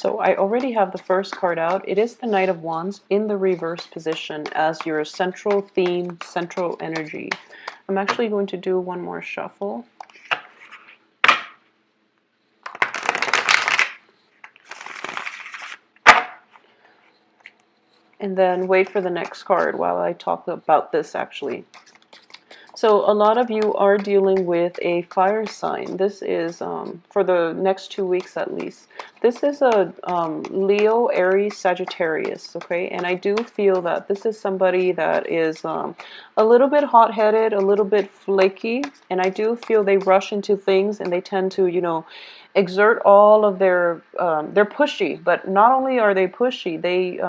So I already have the first card out. It is the Knight of Wands in the reverse position as your central theme, central energy. I'm actually going to do one more shuffle. And then wait for the next card while I talk about this actually. So a lot of you are dealing with a fire sign. This is for the next 2 weeks at least. This is a Leo, Aries, Sagittarius, okay? And I do feel that this is somebody that is a little bit hot-headed, a little bit flaky, and I do feel they rush into things and they tend to, you know, exert all of their, they're pushy, but not only are they pushy, they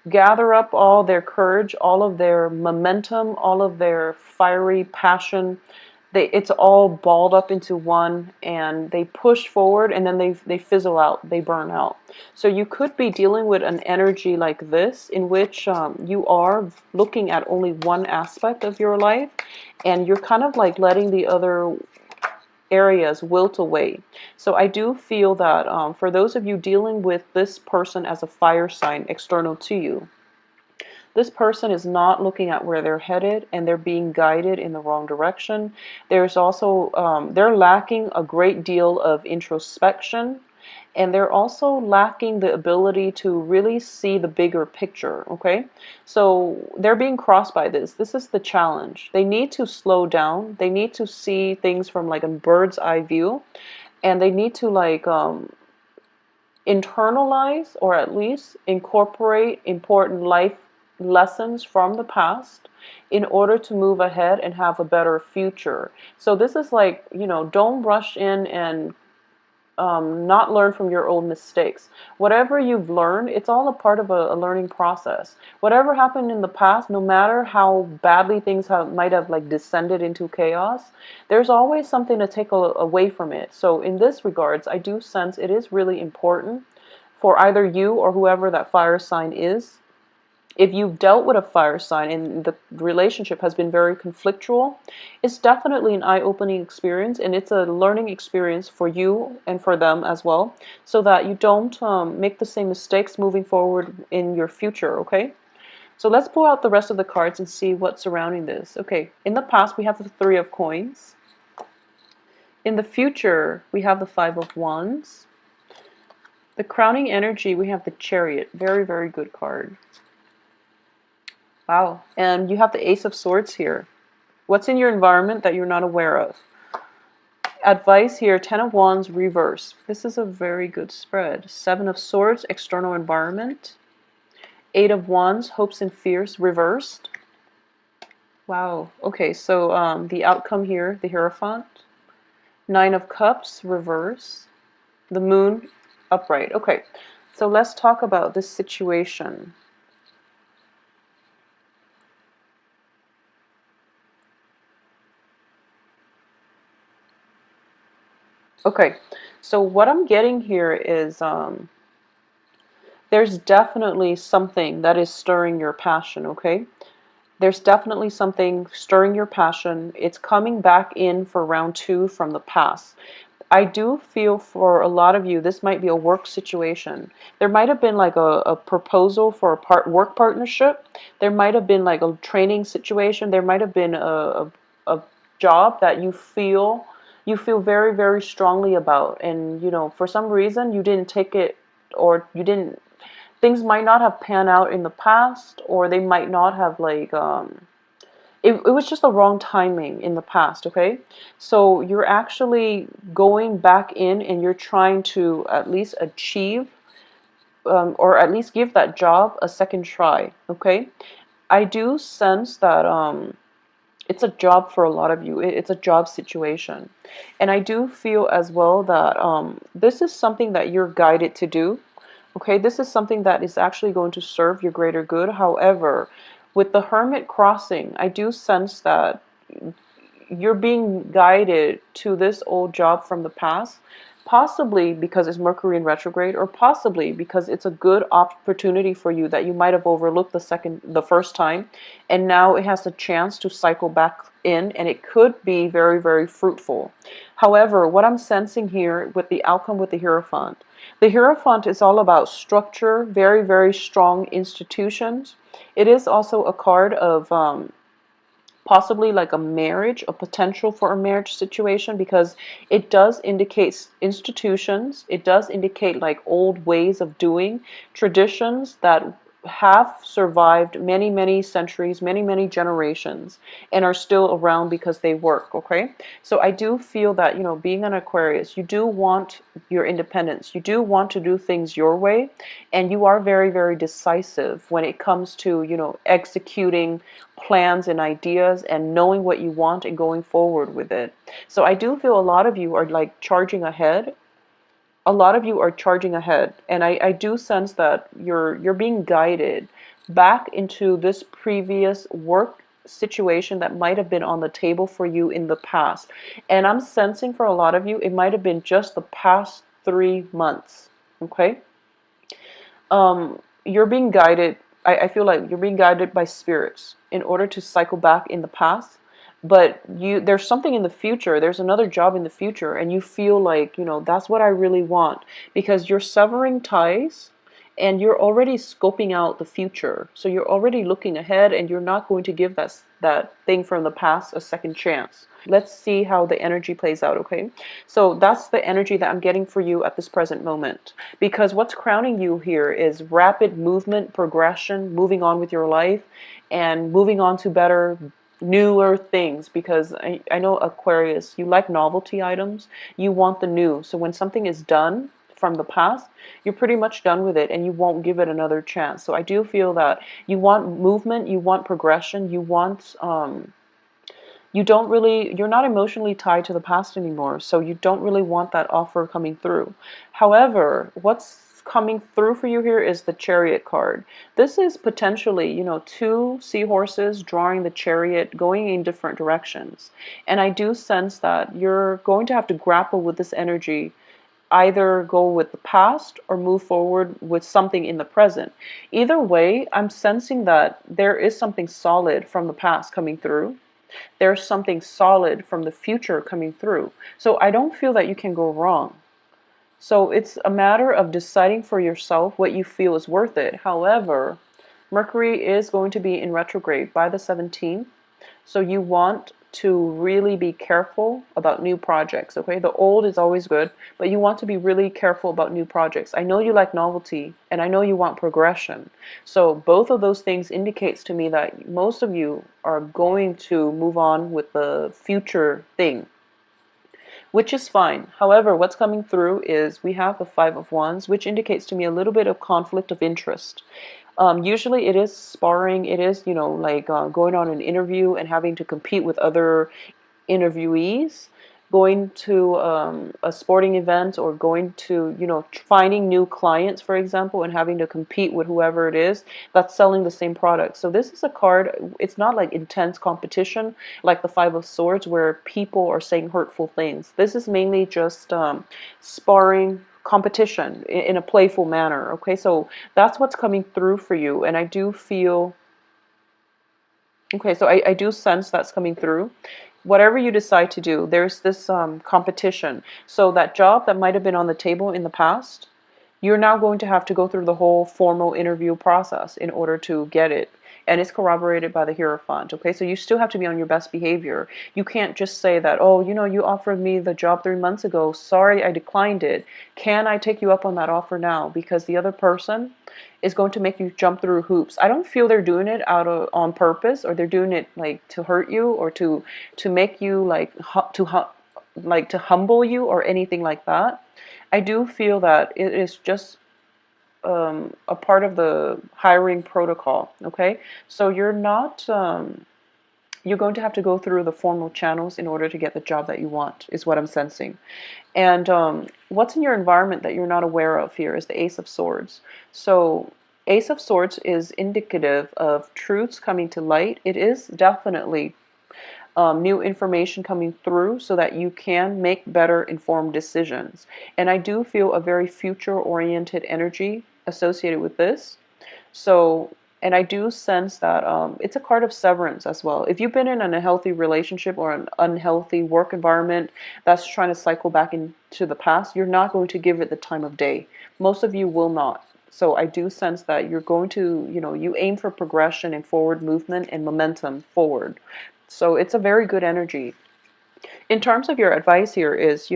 gather up all their courage, all of their momentum, all of their fiery passion. It's all balled up into one, and they push forward, and then they fizzle out, they burn out. So you could be dealing with an energy like this, in which you are looking at only one aspect of your life, and you're kind of like letting the other areas wilt away. So I do feel that for those of you dealing with this person as a fire sign external to you, this person is not looking at where they're headed, and they're being guided in the wrong direction. There's also, they're lacking a great deal of introspection, and they're also lacking the ability to really see the bigger picture, okay? So they're being crossed by this. This is the challenge. They need to slow down. They need to see things from like a bird's eye view, and they need to like internalize or at least incorporate important life lessons from the past in order to move ahead and have a better future. So this is like, you know, don't rush in and not learn from your old mistakes. Whatever you've learned, it's all a part of a learning process. Whatever happened in the past, no matter how badly things might have like descended into chaos, there's always something to take away from it. So in this regards, I do sense it is really important for either you or whoever that fire sign is. If you've dealt with a fire sign and the relationship has been very conflictual, it's definitely an eye-opening experience, and it's a learning experience for you and for them as well, so that you don't make the same mistakes moving forward in your future, okay? So let's pull out the rest of the cards and see what's surrounding this. Okay, in the past we have the Three of Coins. In the future we have the Five of Wands. The crowning energy, we have the Chariot. Very, very good card. Wow. And you have the Ace of Swords here. What's in your environment that you're not aware of? Advice here, Ten of Wands reverse. This is a very good spread. Seven of Swords, external environment. Eight of Wands, hopes and fears reversed. Wow. Okay, so the outcome here, the Hierophant. Nine of Cups reverse. The Moon upright. Okay, so let's talk about this situation. Okay, so what I'm getting here is there's definitely something that is stirring your passion, okay? There's definitely something stirring your passion. It's coming back in for round 2 from the past. I do feel for a lot of you, this might be a work situation. There might have been like a proposal for a work partnership. There might have been like a training situation. There might have been a job that you feel very, very strongly about. And, you know, for some reason you didn't take it, or you didn't, things might not have panned out in the past, or they might not have like, it was just the wrong timing in the past, okay? So you're actually going back in and you're trying to at least achieve, or at least give that job a second try, okay? I do sense that it's a job for a lot of you. It's a job situation. And I do feel as well that this is something that you're guided to do, okay? This is something that is actually going to serve your greater good. However, with the Hermit crossing, I do sense that you're being guided to this old job from the past, possibly because it's Mercury in retrograde, or possibly because it's a good opportunity for you that you might have overlooked the first time, and now it has a chance to cycle back in, and it could be very, very fruitful. However, what I'm sensing here with the outcome with the The Hierophant is all about structure, very, very strong institutions. It is also a card of possibly like a marriage, a potential for a marriage situation, because it does indicate institutions, it does indicate like old ways of doing, traditions that have survived many, many centuries, many, many generations, and are still around because they work, okay? So I do feel that, you know, being an Aquarius, you do want your independence. You do want to do things your way, and you are very, very decisive when it comes to, you know, executing plans and ideas and knowing what you want and going forward with it. So I do feel a lot of you are like charging ahead. A lot of you are charging ahead, and I do sense that you're being guided back into this previous work situation that might have been on the table for you in the past. And I'm sensing for a lot of you, it might have been just the past 3 months. Okay? You're being guided. I feel like you're being guided by spirits in order to cycle back in the past. But there's something in the future. There's another job in the future, and you feel like, you know, that's what I really want, because you're severing ties and you're already scoping out the future. So you're already looking ahead, and you're not going to give that thing from the past a second chance. Let's see how the energy plays out, okay? So that's the energy that I'm getting for you at this present moment. Because what's crowning you here is rapid movement, progression, moving on with your life, and moving on to better, newer things. Because I know, Aquarius, you like novelty items. You want the new. So when something is done from the past, you're pretty much done with it, and you won't give it another chance. So I do feel that you want movement, you want progression, you want you don't really, you're not emotionally tied to the past anymore, so you don't really want that offer coming through. However, what's coming through for you here is the Chariot card. This is potentially, you know, two seahorses drawing the chariot, going in different directions. And I do sense that you're going to have to grapple with this energy, either go with the past or move forward with something in the present. Either way, I'm sensing that there is something solid from the past coming through. There's something solid from the future coming through. So I don't feel that you can go wrong. So it's a matter of deciding for yourself what you feel is worth it. However, Mercury is going to be in retrograde by the 17th. So you want to really be careful about new projects, okay? The old is always good, but you want to be really careful about new projects. I know you like novelty, and I know you want progression. So both of those things indicates to me that most of you are going to move on with the future thing, which is fine. However, what's coming through is we have the Five of Wands, which indicates to me a little bit of conflict of interest. Usually it is sparring, it is, you know, like going on an interview and having to compete with other interviewees, going to a sporting event, or going to, you know, finding new clients, for example, and having to compete with whoever it is that's selling the same product. So this is a card, it's not like intense competition like the Five of Swords where people are saying hurtful things. This is mainly just sparring, competition in a playful manner, okay? So that's what's coming through for you, and I do feel, okay, so I do sense that's coming through. Whatever you decide to do, there's this competition. So that job that might have been on the table in the past, you're now going to have to go through the whole formal interview process in order to get it. And it's corroborated by the Hierophant, okay? So you still have to be on your best behavior. You can't just say that, oh, you know, you offered me the job 3 months ago. Sorry, I declined it. Can I take you up on that offer now? Because the other person is going to make you jump through hoops. I don't feel they're doing it on purpose, or they're doing it like to hurt you, or to make you like to humble you or anything like that. I do feel that it is just a part of the hiring protocol, okay? So you're not, you're going to have to go through the formal channels in order to get the job that you want, is what I'm sensing. And what's in your environment that you're not aware of here is the Ace of Swords. So Ace of Swords is indicative of truths coming to light. It is definitely new information coming through so that you can make better informed decisions. And I do feel a very future-oriented energy associated with this. So, and I do sense that it's a card of severance as well. If you've been in an unhealthy relationship or an unhealthy work environment that's trying to cycle back into the past, you're not going to give it the time of day. Most of you will not. So I do sense that you're going to, you aim for progression and forward movement and momentum forward. So it's a very good energy. In terms of your advice here is,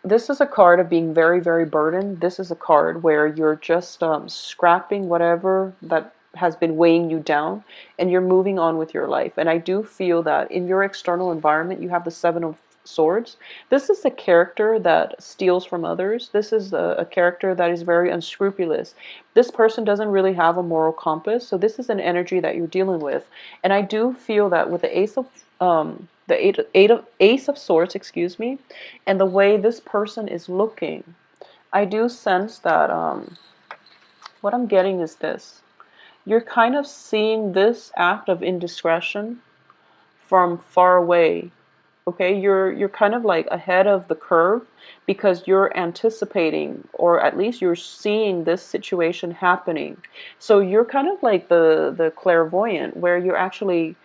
this is a card of being very, very burdened. This is a card where you're just scrapping whatever that has been weighing you down and you're moving on with your life. And I do feel that in your external environment, you have the Seven of Swords. This is a character that steals from others. This is a character that is very unscrupulous. This person doesn't really have a moral compass. So this is an energy that you're dealing with. And I do feel that with the Ace of Swords, excuse me, and the way this person is looking, I do sense that what I'm getting is this. You're kind of seeing this act of indiscretion from far away. Okay, you're kind of like ahead of the curve because you're anticipating, or at least you're seeing this situation happening. So you're kind of like the clairvoyant, where you're actually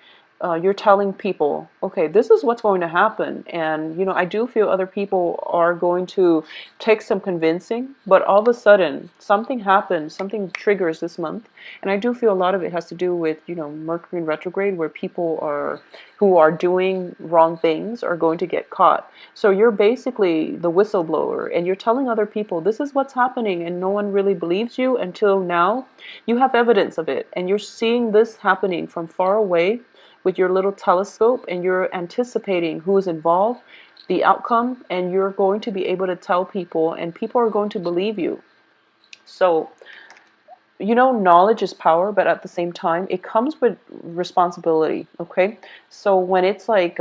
you're telling people, okay, this is what's going to happen. And, I do feel other people are going to take some convincing, but all of a sudden something happens, something triggers this month. And I do feel a lot of it has to do with, Mercury in retrograde, where people who are doing wrong things are going to get caught. So you're basically the whistleblower and you're telling other people, this is what's happening, and no one really believes you until now. You have evidence of it and you're seeing this happening from far away with your little telescope, and you're anticipating who is involved, the outcome, and you're going to be able to tell people, and people are going to believe you. So, knowledge is power, but at the same time, it comes with responsibility, okay? So when it's like,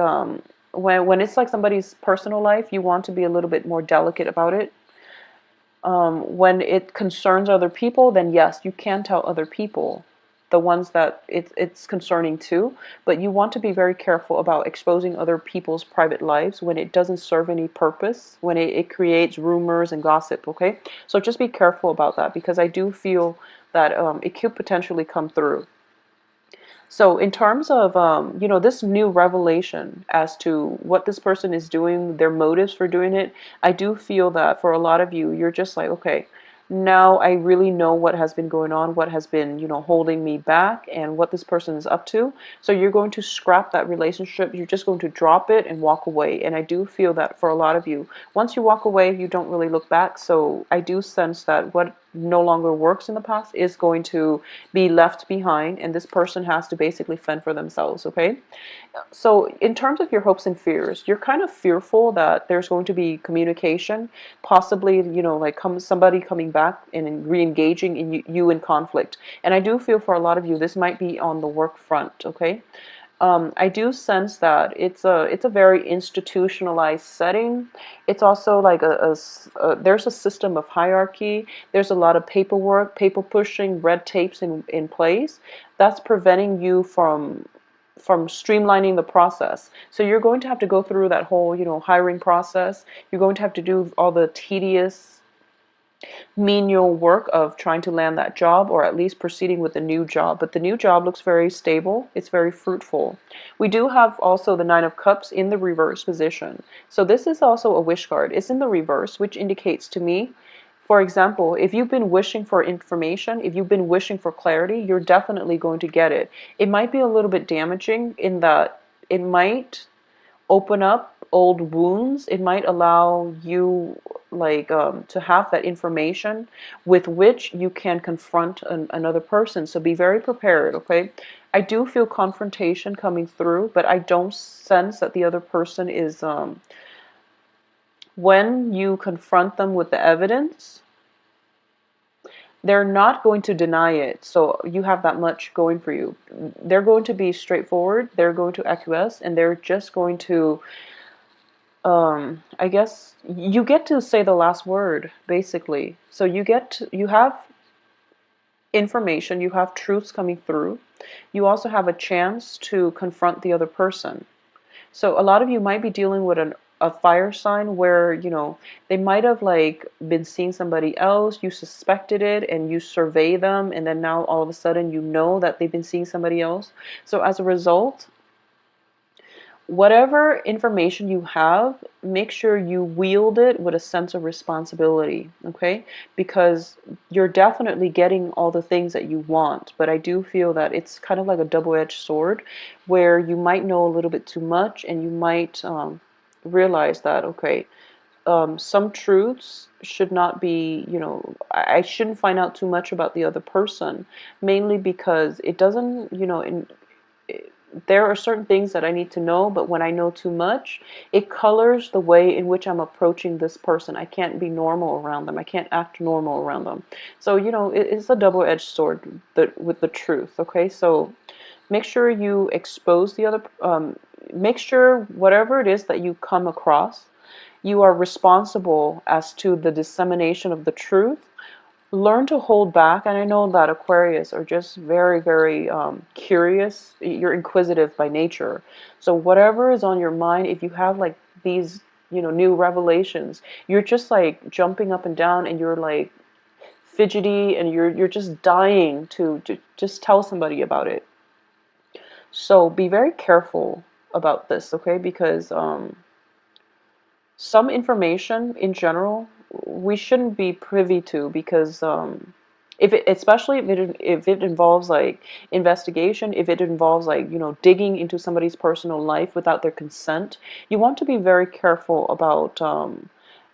when it's like somebody's personal life, you want to be a little bit more delicate about it. When it concerns other people, then yes, you can tell other people, the ones that it's concerning too, but you want to be very careful about exposing other people's private lives when it doesn't serve any purpose, when it creates rumors and gossip, okay? So just be careful about that, because I do feel that it could potentially come through. So in terms of, this new revelation as to what this person is doing, their motives for doing it, I do feel that for a lot of you, you're just like, okay, now I really know what has been going on, what has been, holding me back, and what this person is up to. So you're going to scrap that relationship. You're just going to drop it and walk away. And I do feel that for a lot of you, once you walk away, you don't really look back. So I do sense that what no longer works in the past is going to be left behind, and this person has to basically fend for themselves, okay? So in terms of your hopes and fears, you're kind of fearful that there's going to be communication, possibly, like somebody coming back and re-engaging in you in conflict. And I do feel for a lot of you, this might be on the work front, okay? I do sense that it's a very institutionalized setting. It's also like there's a system of hierarchy. There's a lot of paperwork, paper pushing, red tapes in place that's preventing you from streamlining the process. So you're going to have to go through that whole, hiring process. You're going to have to do all the tedious menial work of trying to land that job, or at least proceeding with the new job. But the new job looks very stable. It's very fruitful. We do have also the Nine of Cups in the reverse position. So this is also a wish card. It's in the reverse, which indicates to me, for example, if you've been wishing for information, if you've been wishing for clarity, you're definitely going to get it. It might be a little bit damaging in that it might open up old wounds. It might allow you to have that information with which you can confront another person. So be very prepared, okay? I do feel confrontation coming through, but I don't sense that the other person is, when you confront them with the evidence, they're not going to deny it. So you have that much going for you. They're going to be straightforward. They're going to acquiesce, and they're just going to, I guess you get to say the last word, basically. So you have information, you have truths coming through. You also have a chance to confront the other person. So a lot of you might be dealing with a fire sign where, they might have been seeing somebody else, you suspected it, and you survey them, and then now all of a sudden you know that they've been seeing somebody else. So as a result, whatever information you have, make sure you wield it with a sense of responsibility, okay? Because you're definitely getting all the things that you want, but I do feel that it's kind of like a double-edged sword where you might know a little bit too much and you might realize that, okay, some truths should not be, I shouldn't find out too much about the other person, mainly because it doesn't, there are certain things that I need to know, but when I know too much, it colors the way in which I'm approaching this person. I can't be normal around them. I can't act normal around them. So, it's a double-edged sword with the truth, okay? So make sure you expose the other, make sure whatever it is that you come across, you are responsible as to the dissemination of the truth. Learn to hold back. And I know that Aquarius are just very, very curious. You're inquisitive by nature. So whatever is on your mind, if you have like these, new revelations, you're just like jumping up and down and you're like fidgety and you're just dying to just tell somebody about it. So be very careful about this, okay? Because some information in general we shouldn't be privy to, because especially if it involves like investigation, if it involves like digging into somebody's personal life without their consent, you want to be very careful about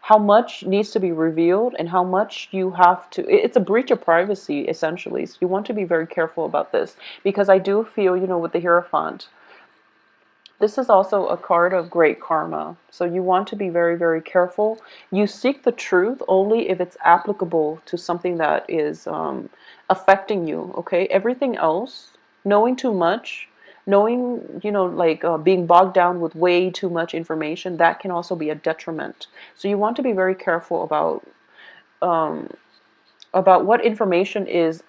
how much needs to be revealed and how much you have to. It's a breach of privacy essentially. So you want to be very careful about this, because I do feel, with the Hierophant, this is also a card of great karma. So you want to be very, very careful. You seek the truth only if it's applicable to something that is affecting you, okay? Everything else, knowing too much, knowing, like being bogged down with way too much information, that can also be a detriment. So you want to be very careful about what information is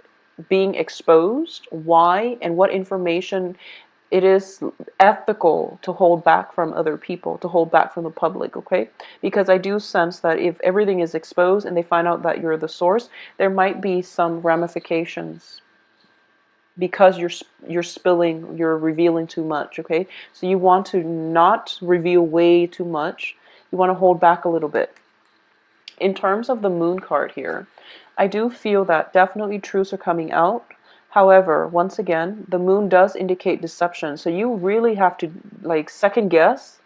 being exposed, why, and what information it is ethical to hold back from other people, to hold back from the public, okay? Because I do sense that if everything is exposed and they find out that you're the source, there might be some ramifications because you're revealing too much, okay? So you want to not reveal way too much. You want to hold back a little bit. In terms of the moon card here, I do feel that definitely truths are coming out. However, once again, the moon does indicate deception. So you really have to like second guess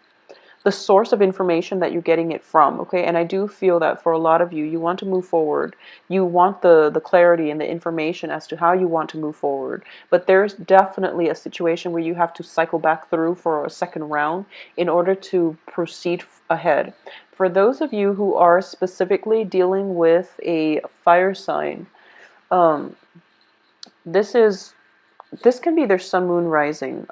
the source of information that you're getting it from, okay? And I do feel that for a lot of you, you want to move forward. You want the clarity and the information as to how you want to move forward. But there's definitely a situation where you have to cycle back through for a second round in order to proceed ahead. For those of you who are specifically dealing with a fire sign, um, this is this can be their sun, moon, rising,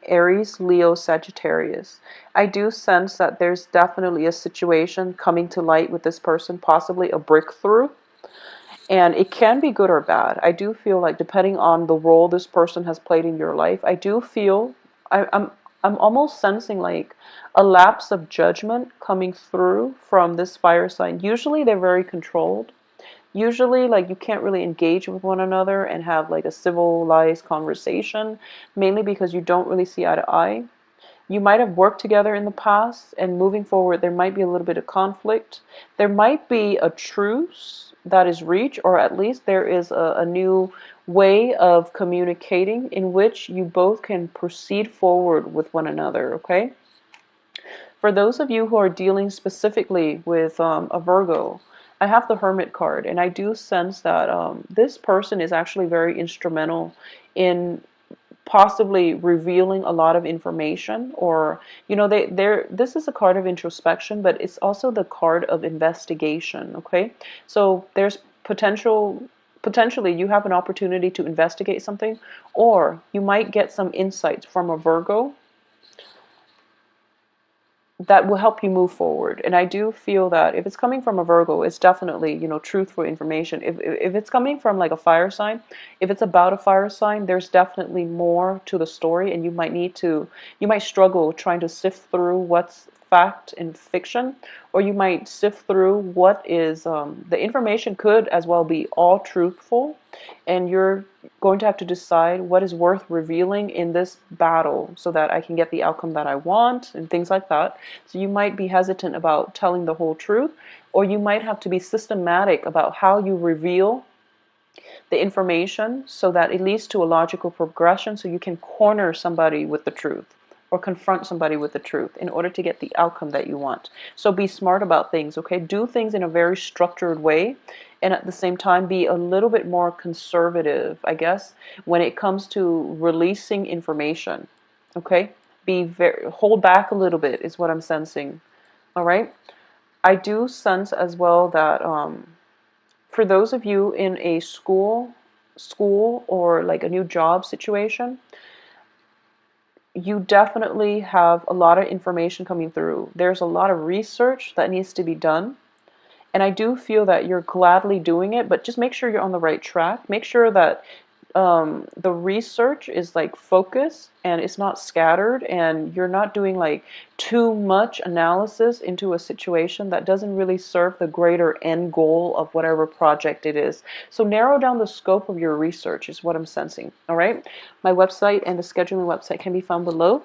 Aries, Leo, Sagittarius. I do sense that there's definitely a situation coming to light with this person, possibly a breakthrough. And it can be good or bad. I do feel like depending on the role this person has played in your life, I do feel, I'm almost sensing like a lapse of judgment coming through from this fire sign. Usually they're very controlled. Usually, like, you can't really engage with one another and have like a civilized conversation, mainly because you don't really see eye to eye. You might have worked together in the past, and moving forward, there might be a little bit of conflict. There might be a truce that is reached, or at least there is a new way of communicating in which you both can proceed forward with one another, okay? For those of you who are dealing specifically with a Virgo, I have the Hermit card, and I do sense that this person is actually very instrumental in possibly revealing a lot of information, or this is a card of introspection, but it's also the card of investigation, okay? So there's potentially you have an opportunity to investigate something, or you might get some insights from a Virgo that will help you move forward. And I do feel that if it's coming from a Virgo, it's definitely, truthful information. If it's coming from like a fire sign, if it's about a fire sign, there's definitely more to the story, and you might struggle trying to sift through what's fact and fiction, or you might sift through what is, the information could as well be all truthful, and you're going to have to decide what is worth revealing in this battle so that I can get the outcome that I want and things like that. So you might be hesitant about telling the whole truth, or you might have to be systematic about how you reveal the information so that it leads to a logical progression so you can corner somebody with the truth or confront somebody with the truth in order to get the outcome that you want. So be smart about things, okay? Do things in a very structured way, and at the same time be a little bit more conservative, I guess, when it comes to releasing information, okay? Hold back a little bit is what I'm sensing, all right? I do sense as well that for those of you in a school or like a new job situation, you definitely have a lot of information coming through. There's a lot of research that needs to be done. And I do feel that you're gladly doing it, but just make sure you're on the right track. Make sure that the research is like focused and it's not scattered, and you're not doing like too much analysis into a situation that doesn't really serve the greater end goal of whatever project it is. So narrow down the scope of your research is what I'm sensing. All right. My website and the scheduling website can be found below.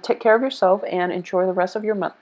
Take care of yourself and enjoy the rest of your month.